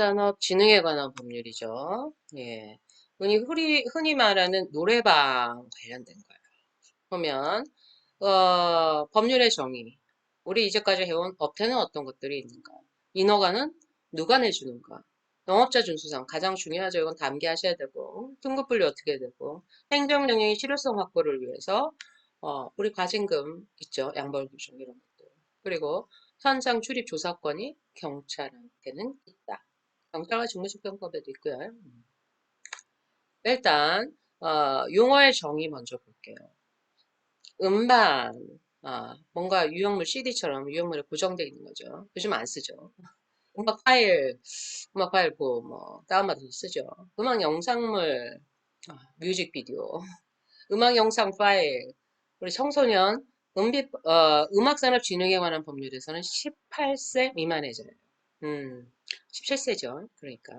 음악산업진흥에 관한 법률이죠. 예. 흔히 말하는 노래방 관련된 거예요. 보면, 법률의 정의. 우리 이제까지 해온 법태는 어떤 것들이 있는가? 인허가는 누가 내주는가? 영업자 준수상 가장 중요하죠. 이건 담기하셔야 되고, 등급분류 어떻게 되고, 행정명령의 실효성 확보를 위해서, 우리 과징금 있죠. 양벌 규정 이런 것들. 그리고 현장 출입 조사권이 경찰한테는 있다. 경찰과 직무집행법에도 있고요. 일단 용어의 정의 먼저 볼게요. 음반, 뭔가 유형물 CD처럼 유형물에 고정되어 있는 거죠. 요즘 안 쓰죠. 음악 파일 뭐 다운받아서 쓰죠. 음악 영상물, 뮤직비디오, 음악 영상 파일, 우리 청소년 음악산업진흥에 관한 법률에서는 18세 미만해져요. 17세죠. 그러니까.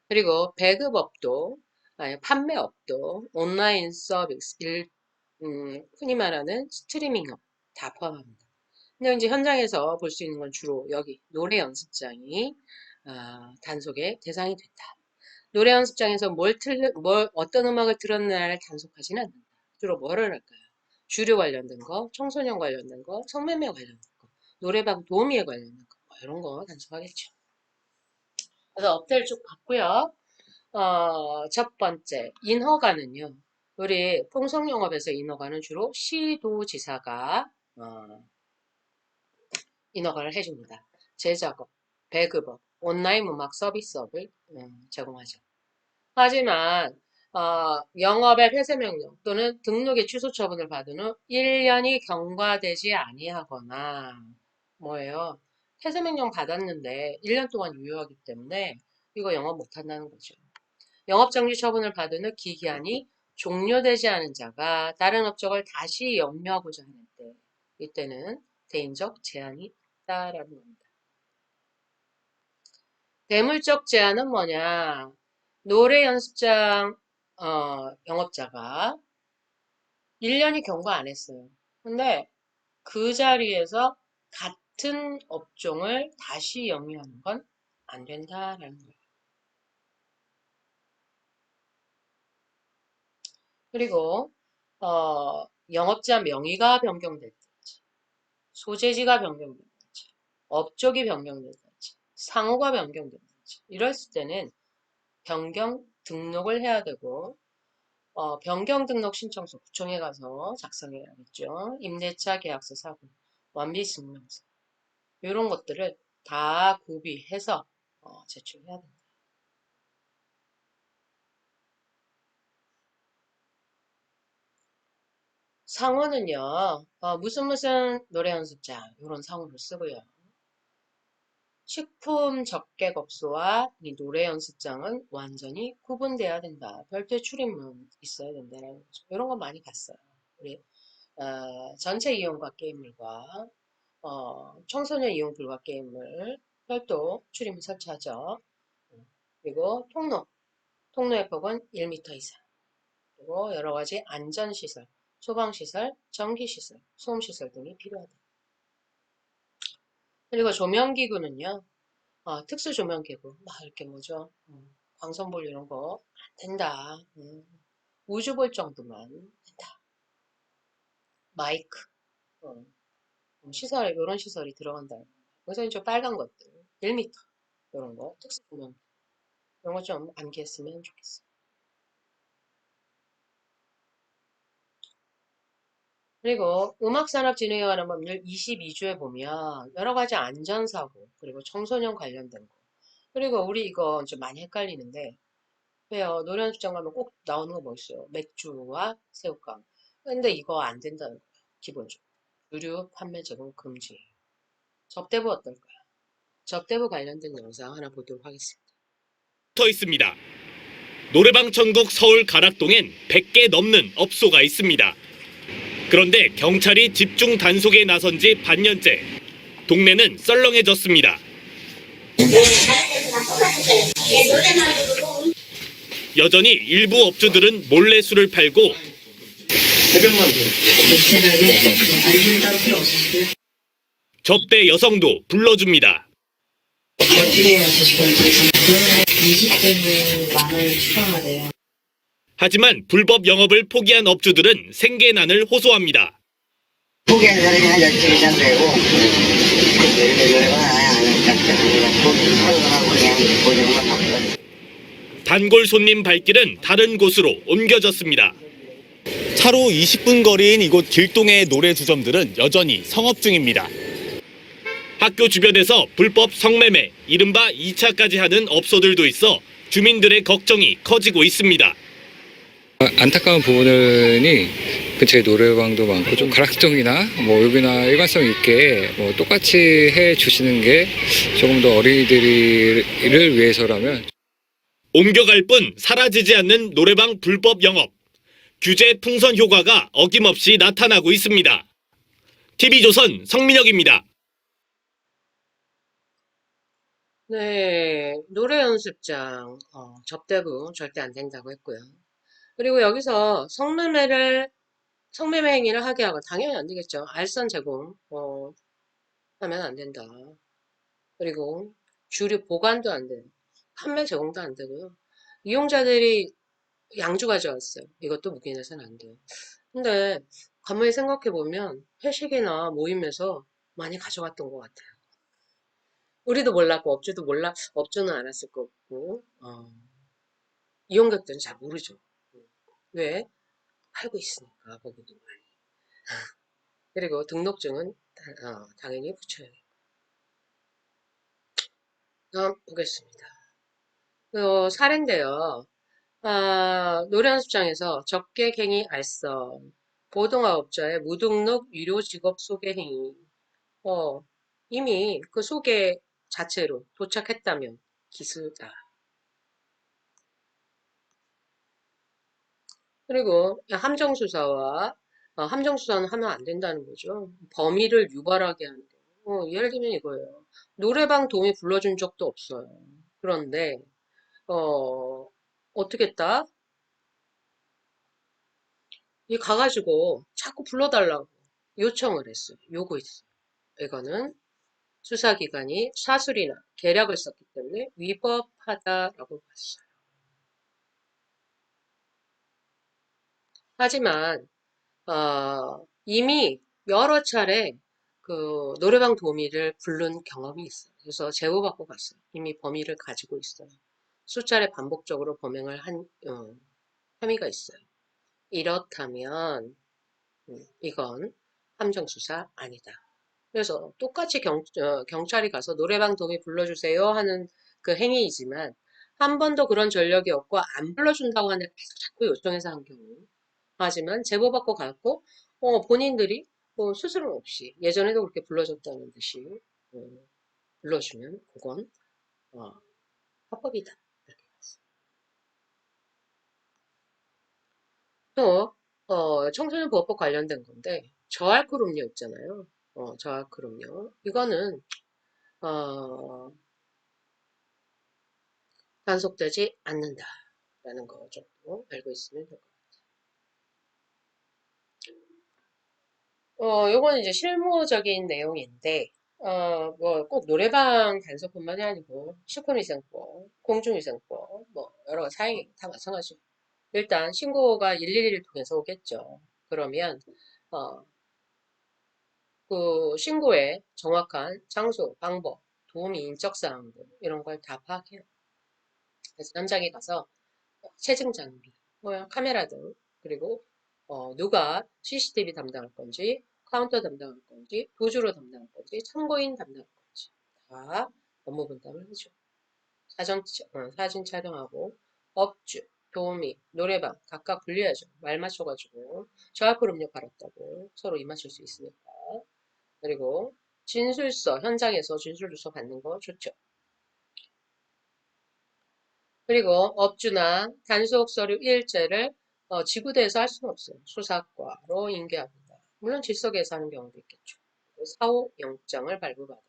그리고 배급업도, 판매업도, 온라인 서비스, 흔히 말하는 스트리밍업 다 포함합니다. 근데 이제 현장에서 볼 수 있는 건 주로 여기 노래 연습장이 단속의 대상이 된다. 노래 연습장에서 어떤 음악을 들었나를 단속하지는 않는다. 주로 뭐를 할까요? 주류 관련된 거, 청소년 관련된 거, 성매매 관련된 거, 노래방 도우미에 관련된 거, 뭐 이런 거 단속하겠죠. 그래서 업체를 쭉 봤고요. 첫 번째, 인허가는요. 우리 풍속영업에서 인허가는 주로 시도지사가 인허가를 해줍니다. 제작업, 배급업, 온라인 음악 서비스업을 제공하죠. 하지만 영업의 폐쇄명령 또는 등록의 취소 처분을 받은 후 1년이 경과되지 아니하거나 뭐예요? 폐쇄명령 받았는데 1년 동안 유효하기 때문에 이거 영업 못한다는 거죠. 영업정지 처분을 받은 후 기기한이 종료되지 않은 자가 다른 업적을 다시 영유하고자 하는 때 이때는 대인적 제한이 있다라는 겁니다. 대물적 제한은 뭐냐? 노래 연습장 영업자가 1년이 경과 안 했어요. 근데 그 자리에서 같은 업종을 다시 영유하는 건 안 된다라는 거예요. 그리고 영업자 명의가 변경됐든지 소재지가 변경됐든지 업종이 변경됐든지 상호가 변경됐든지 이랬을 때는 변경 등록을 해야 되고 변경 등록 신청서 구청에 가서 작성해야겠죠. 임대차 계약서 사본, 완비 증명서 이런 것들을 다 구비해서 제출해야 됩니다. 상호는요, 무슨 노래 연습장 이런 상호를 쓰고요. 식품 접객업소와 이 노래 연습장은 완전히 구분돼야 된다. 별도의 출입문 있어야 된다는 거죠. 이런 거 많이 봤어요. 우리 전체 이용과 게임물과 청소년 이용 불가 게임물 별도 출입문 설치하죠. 그리고 통로의 폭은 1m 이상. 그리고 여러 가지 안전시설, 소방시설, 전기시설, 소음시설 등이 필요하다. 그리고 조명기구는요, 특수 조명기구, 막 이렇게 뭐죠, 광선볼 이런 거 안 된다. 우주 볼 정도만 된다. 마이크, 어, 시설, 이런 시설이 들어간다. 그래서 이제 빨간 것들, 1m, 이런 거, 특수 조명, 이런 거 좀 암기했으면 좋겠어요. 그리고 음악산업진흥에 관한 법률 22조에 보면 여러 가지 안전사고, 그리고 청소년 관련된 거. 그리고 우리 이거 좀 많이 헷갈리는데, 왜요? 노래 연습장 가면 꼭 나오는 거 뭐 있어요? 맥주와 새우깡. 근데 이거 안 된다는 거예요. 기본적으로. 주류 판매 제공 금지. 접대부 어떨까요? 접대부 관련된 영상 하나 보도록 하겠습니다. 붙어 있습니다. 노래방 천국 서울 가락동엔 100개 넘는 업소가 있습니다. 그런데 경찰이 집중 단속에 나선 지 반년째. 동네는 썰렁해졌습니다. 여전히 일부 업주들은 몰래 술을 팔고 접대 여성도 불러줍니다. 네, 6시 그러면 20분을 10,000원을 추가하래요. 하지만 불법 영업을 포기한 업주들은 생계난을 호소합니다. 포기하는 사람이 한 10명 이상 되고, 노래방 아예 안 하니까, 하고 그냥 보내고만 바꿔요. 단골 손님 발길은 다른 곳으로 옮겨졌습니다. 차로 20분 거리인 이곳 길동의 노래 주점들은 여전히 성업 중입니다. 학교 주변에서 불법 성매매, 이른바 2차까지 하는 업소들도 있어 주민들의 걱정이 커지고 있습니다. 안타까운 부분이 근처에 노래방도 많고 좀 가락동이나 뭐 여기나 일관성 있게 뭐 똑같이 해 주시는 게 조금 더 어린이들을 위해서라면. 옮겨갈 뿐 사라지지 않는 노래방 불법 영업. 규제 풍선 효과가 어김없이 나타나고 있습니다. TV조선 성민혁입니다. 네, 노래 연습장, 접대부 절대 안 된다고 했고요. 그리고 여기서 성매매 행위를 하게 하고, 당연히 안 되겠죠. 알선 제공, 하면 안 된다. 그리고 주류 보관도 안 돼요. 판매 제공도 안 되고요. 이용자들이 양주 가져왔어요. 이것도 묵인해서는 안 돼요. 근데 가만히 생각해보면 회식이나 모임에서 많이 가져갔던 것 같아요. 우리도 몰랐고 업주는 알았을 거고 이용객들은 잘 모르죠. 왜? 팔고 있으니까 거기도 많이. 그리고 등록증은 당연히 붙여야 돼요. 다음 보겠습니다. 사례인데요. 노래 연습장에서 적객행위 알선, 보동아업자의 무등록 유료 직업 소개 행위. 이미 그 소개 자체로 도착했다면 기수다. 그리고 함정수사는 하면 안 된다는 거죠. 범위를 유발하게 하는 거. 예를 들면 이거예요. 노래방 도우미 불러준 적도 없어요. 그런데 어떻게 했다? 이 가가지고 자꾸 불러달라고 요청을 했어요. 요구했어요. 이거는 수사기관이 사술이나 계략을 썼기 때문에 위법하다라고 봤어요. 하지만 이미 여러 차례 그 노래방 도우미를 부른 경험이 있어요. 그래서 제보받고 갔어요. 이미 범위를 가지고 있어요. 수차례 반복적으로 범행을 한 혐의가 있어요. 이렇다면 이건 함정수사 아니다. 그래서 똑같이 경찰이 가서 노래방 도우미 불러주세요 하는 그 행위이지만 한 번도 그런 전력이 없고 안 불러준다고 하는데 계속 자꾸 요청해서 한 경우. 하지만 제보받고 갔고 본인들이 스스럼 없이 예전에도 그렇게 불러줬다는 듯이 불러주면 그건 합법이다. 이렇게 봤어요. 또 청소년 보호법 관련된 건데 저알코올 음료 있잖아요. 저알코올 음료 이거는 단속되지 않는다라는 거 정도 알고 있으면 될 것 같아요. 요거는 이제 실무적인 내용인데 뭐 꼭 노래방 단속뿐만이 아니고 식품위생법, 공중위생법, 뭐 여러 가지 사항이 다 마찬가지고 일단 신고가 111을 통해서 오겠죠. 그러면 그 신고의 정확한 장소, 방법, 도우미 인적사항들 이런 걸 다 파악해요. 그래서 현장에 가서 체증 장비, 카메라 등 그리고 누가 CCTV 담당할 건지 카운터 담당할 건지 도주로 담당할 건지 참고인 담당할 건지 다 업무 분담을 해줘. 사진 촬영하고 업주, 도우미, 노래방 각각 분리하죠. 말 맞춰가지고 저 알코올 음료 팔았다고 서로 입 맞출 수 있으니까. 그리고 진술서 현장에서 진술서 받는 거 좋죠. 그리고 업주나 단속 서류 일제를 지구대에서 할 수는 없어요. 수사과로 인계합니다. 물론 질석에서 하는 경우도 있겠죠. 사후 영장을 발부받아요.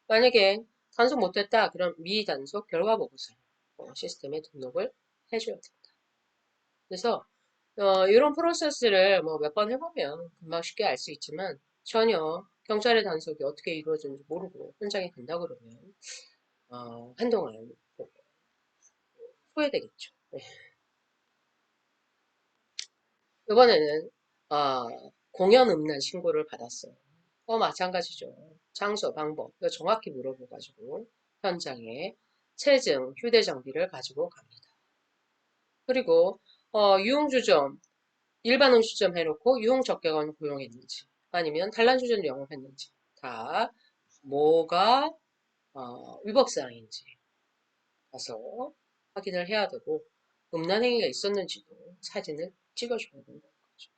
만약에 단속 못했다, 그럼 미단속 결과 보고서 시스템에 등록을 해줘야 된다. 그래서 이런 프로세스를 뭐 몇 번 해보면 금방 쉽게 알 수 있지만 전혀 경찰의 단속이 어떻게 이루어지는지 모르고 현장에 간다 그러면 한동안 후회되겠죠. 네. 이번에는 공연 음란 신고를 받았어요. 마찬가지죠. 장소, 방법 이거 정확히 물어보가지고 현장에 체증, 휴대장비를 가지고 갑니다. 그리고 유흥주점, 일반 음식점 해놓고 유흥접객원 고용했는지 아니면 단란주점 영업했는지 다 뭐가 위법사항인지 가서 확인을 해야 되고 음란행위가 있었는지도 사진을 찍어줘야 된다는 거죠.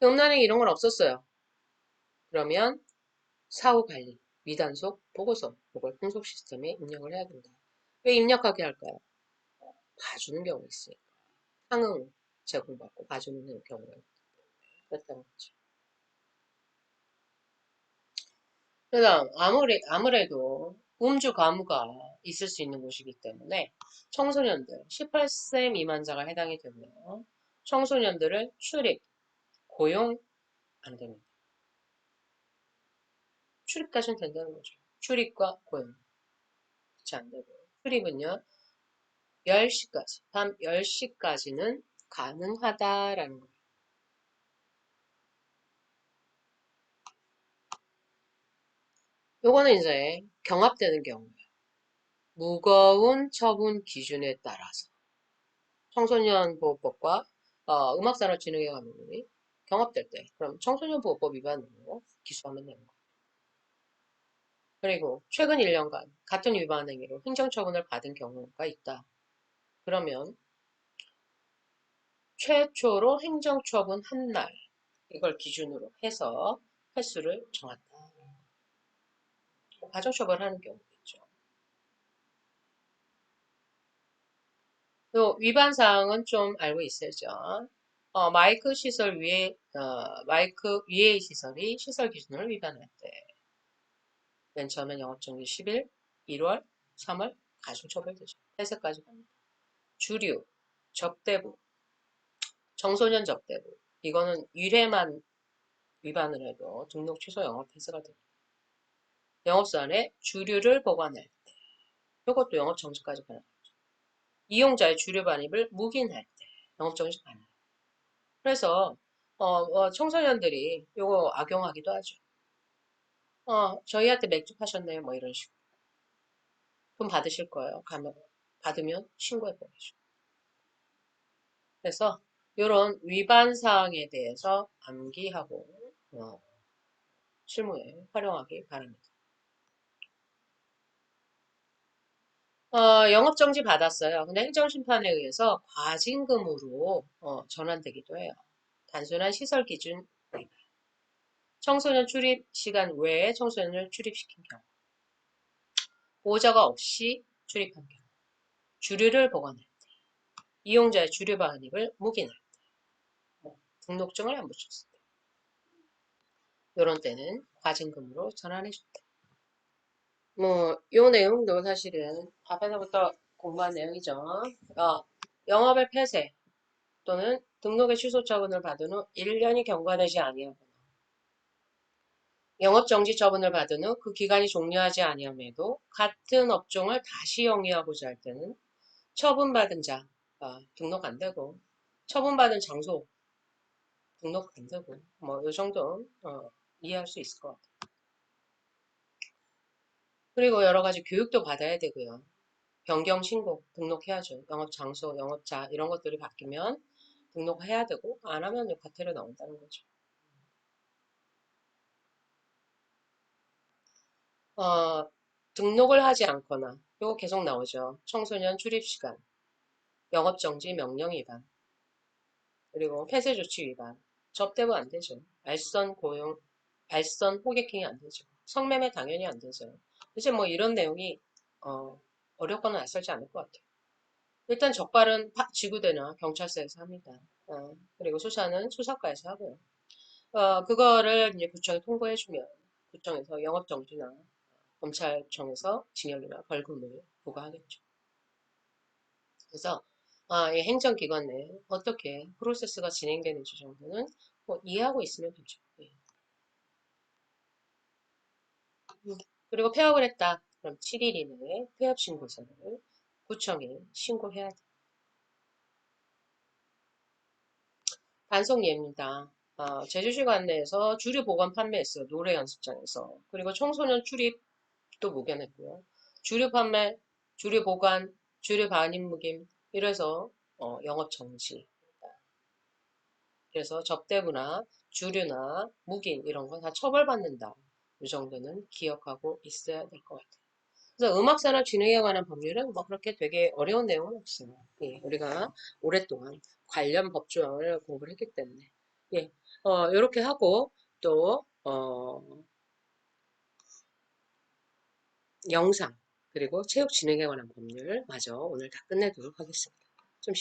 음란행위 이런 건 없었어요. 그러면 사후관리, 미단속, 보고서 이걸 풍속 시스템에 입력을 해야 된다. 왜 입력하게 할까요? 봐주는 경우가 있으니까. 상응 제공받고 봐주는 경우가 그랬다는 거죠. 그다음 아무래도 음주 가무가 있을 수 있는 곳이기 때문에 청소년들 18세 미만자가 해당이 되고요. 청소년들을 출입, 고용 안 됩니다. 출입까지는 된다는 거죠. 출입과 고용 그렇지 안 되고 출입은요 10시까지 밤 10시까지는 가능하다라는 거예요. 요거는 이제 경합되는 경우예요. 무거운 처분 기준에 따라서 청소년 보호법과 음악산업진흥회 가면이 경합될 때 그럼 청소년 보호법 위반으로 기소하면 되는 거예요. 그리고 최근 1년간 같은 위반 행위로 행정처분을 받은 경우가 있다. 그러면 최초로 행정처분 한 날 이걸 기준으로 해서 횟수를 정한다. 가중처벌하는 경우겠죠. 또 위반 사항은 좀 알고 있어야죠. 마이크 시설 위에 마이크 위의 시설이 시설 기준을 위반할 때 맨 처음엔 영업정지 10일, 1월, 3월 가중처벌되죠. 폐쇄까지 갑니다. 주류, 접대부, 청소년 접대부 이거는 1회만 위반을 해도 등록 취소 영업 폐쇄가 됩니다. 영업사원에 주류를 보관할 때 이것도 영업정지까지 가능하죠. 이용자의 주류 반입을 묵인할 때 영업정지 가능해요. 그래서 청소년들이 이거 악용하기도 하죠. 저희한테 맥주 파셨네요. 뭐 이런 식으로. 돈 받으실 거예요. 받으면 신고해버리죠. 그래서 이런 위반 사항에 대해서 암기하고 실무에 활용하기 바랍니다. 영업정지 받았어요. 근데 행정심판에 의해서 과징금으로 전환되기도 해요. 단순한 시설 기준 위반. 청소년 출입 시간 외에 청소년을 출입시킨 경우. 보호자가 없이 출입한 경우. 주류를 보관할 때. 이용자의 주류 반입을 묵인할 때. 등록증을 안 붙였을 때. 이런 때는 과징금으로 전환해준다. 요 내용도 사실은 앞에서부터 공부한 내용이죠. 영업의 폐쇄 또는 등록의 취소 처분을 받은 후 1년이 경과되지 아니하거나 영업정지 처분을 받은 후 그 기간이 종료하지 아니함에도 같은 업종을 다시 영위하고자 할 때는 처분받은 자 등록 안 되고 처분받은 장소 등록 안 되고 이 정도 이해할 수 있을 것 같아요. 그리고 여러 가지 교육도 받아야 되고요. 변경 신고 등록해야죠. 영업 장소, 영업자 이런 것들이 바뀌면 등록해야 되고 안 하면 과태료 나온다는 거죠. 등록을 하지 않거나 이거 계속 나오죠. 청소년 출입시간, 영업정지 명령 위반, 그리고 폐쇄조치 위반, 접대부 안 되죠. 알선 고용, 알선 호객행위 안 되죠. 성매매 당연히 안 되죠. 이제 이런 내용이 어렵거나 낯설지 않을 것 같아요. 일단 적발은 지구대나 경찰서에서 합니다. 그리고 수사는 수사과에서 하고요. 그거를 이제 구청에 통보해주면 구청에서 영업정지나 검찰청에서 징역이나 벌금을 부과하겠죠. 그래서 이 행정기관 내에 어떻게 프로세스가 진행되는지 정도는 이해하고 있으면 되죠. 예. 그리고 폐업을 했다. 그럼 7일 이내에 폐업 신고서를 구청에 신고해야 돼. 반송 예입니다. 제주시 관내에서 주류 보관 판매했어요. 노래 연습장에서. 그리고 청소년 출입도 무견했고요. 주류 판매, 주류 보관, 주류 반입 무김 이래서 영업 정지. 그래서 접대부나 주류나 무긴 이런 거 다 처벌받는다. 이 정도는 기억하고 있어야 될 것 같아요. 그래서 음악산업 진흥에 관한 법률은 뭐 그렇게 되게 어려운 내용은 없어요. 예, 우리가 오랫동안 관련 법조항을 공부를 했기 때문에. 예, 이렇게 하고 또, 영상, 그리고 체육 진흥에 관한 법률 마저 오늘 다 끝내도록 하겠습니다. 좀